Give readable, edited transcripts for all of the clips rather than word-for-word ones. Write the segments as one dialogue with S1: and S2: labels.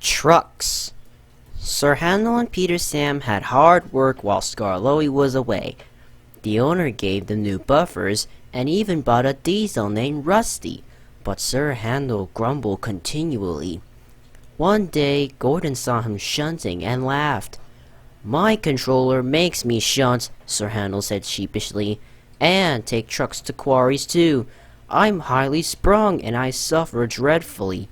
S1: Trucks. Sir Handel and Peter Sam had hard work while Skarloey was away. The owner gave them new buffers and even bought a diesel named Rusty, but Sir Handel grumbled continually. One day, Gordon saw him shunting and laughed. "My controller makes me shunt," Sir Handel said sheepishly, "and take trucks to quarries too. I'm highly sprung and I suffer dreadfully."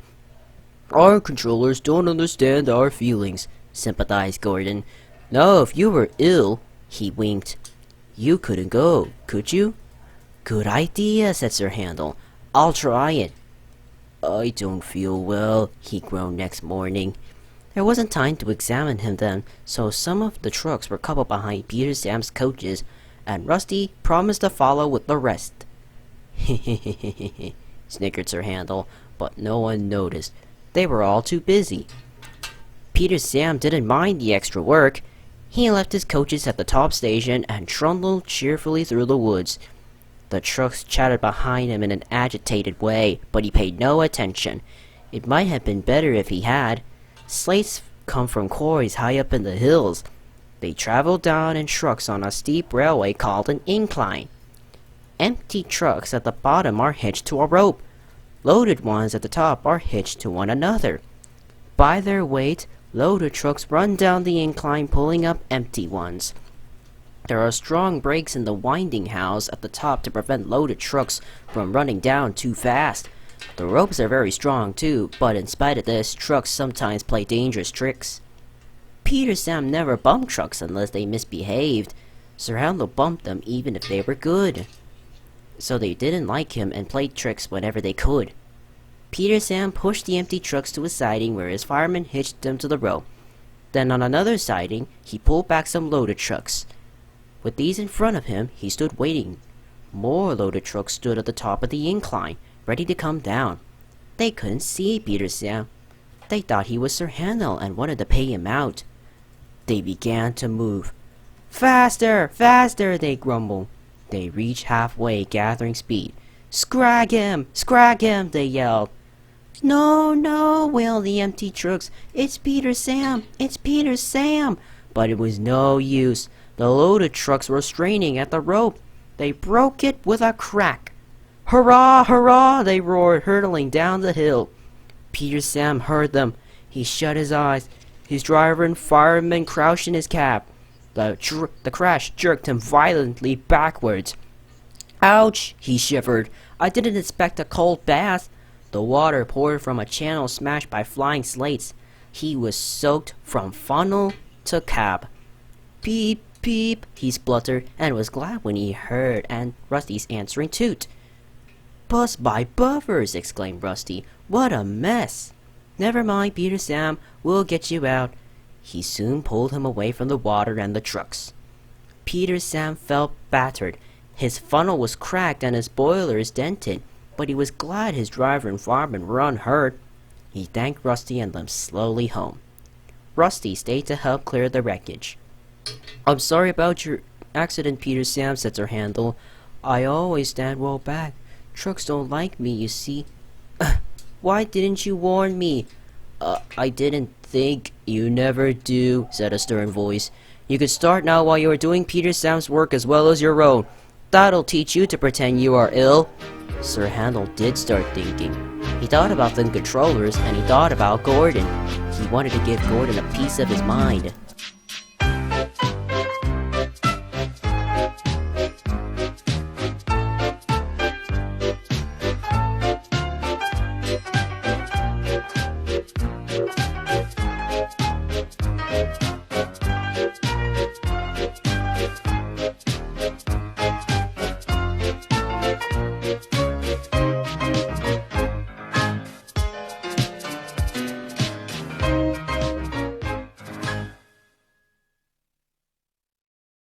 S1: "Our controllers don't understand our feelings," sympathized Gordon. "Now if you were ill," he winked, "you couldn't go, could you?" "Good idea," said Sir Handel. "I'll try it." "I don't feel well," he groaned next morning. There wasn't time to examine him then, so some of the trucks were coupled behind Peter Sam's coaches, and Rusty promised to follow with the rest. "Hehehehe," snickered Sir Handel, but no one noticed. They were all too busy. Peter Sam didn't mind the extra work. He left his coaches at the top station and trundled cheerfully through the woods. The trucks chattered behind him in an agitated way, but he paid no attention. It might have been better if he had. Slates come from quarries high up in the hills. They traveled down in trucks on a steep railway called an incline. Empty trucks at the bottom are hitched to a rope. Loaded ones at the top are hitched to one another. By their weight, loaded trucks run down the incline, pulling up empty ones. There are strong brakes in the winding house at the top to prevent loaded trucks from running down too fast. The ropes are very strong too, but in spite of this, trucks sometimes play dangerous tricks. Peter Sam never bumped trucks unless they misbehaved. Sir Handel bumped them even if they were good. So they didn't like him and played tricks whenever they could. Peter Sam pushed the empty trucks to a siding where his fireman hitched them to the rope. Then on another siding, he pulled back some loaded trucks. With these in front of him, he stood waiting. More loaded trucks stood at the top of the incline, ready to come down. They couldn't see Peter Sam. They thought he was Sir Handel and wanted to pay him out. They began to move. "Faster! Faster!" they grumbled. They reached halfway, gathering speed. "Scrag him! Scrag him!" they yelled. "No, no!" wailed the empty trucks. "It's Peter Sam! It's Peter Sam!" But it was no use. The loaded trucks were straining at the rope. They broke it with a crack. "Hurrah! Hurrah!" they roared, hurtling down the hill. Peter Sam heard them. He shut his eyes. His driver and fireman crouched in his cab. The crash jerked him violently backwards. "Ouch!" he shivered. "I didn't expect a cold bath." The water poured from a channel smashed by flying slates. He was soaked from funnel to cab. "Beep, beep," he spluttered, and was glad when he heard Rusty's answering toot. "Bust by buffers!" exclaimed Rusty. "What a mess!" "Never mind, Peter Sam. We'll get you out." He soon pulled him away from the water and the trucks. Peter Sam felt battered. His funnel was cracked and his boilers dented, but he was glad his driver and fireman were unhurt. He thanked Rusty and limped slowly home. Rusty stayed to help clear the wreckage. "I'm sorry about your accident, Peter Sam," said Sir Handel. "I always stand well back. Trucks don't like me, you see." "Why didn't you warn me?" I didn't think." "You never do," said a stern voice. "You could start now while you are doing Peter Sam's work as well as your own. That'll teach you to pretend you are ill." Sir Handel did start thinking. He thought about the controllers and he thought about Gordon. He wanted to give Gordon a piece of his mind.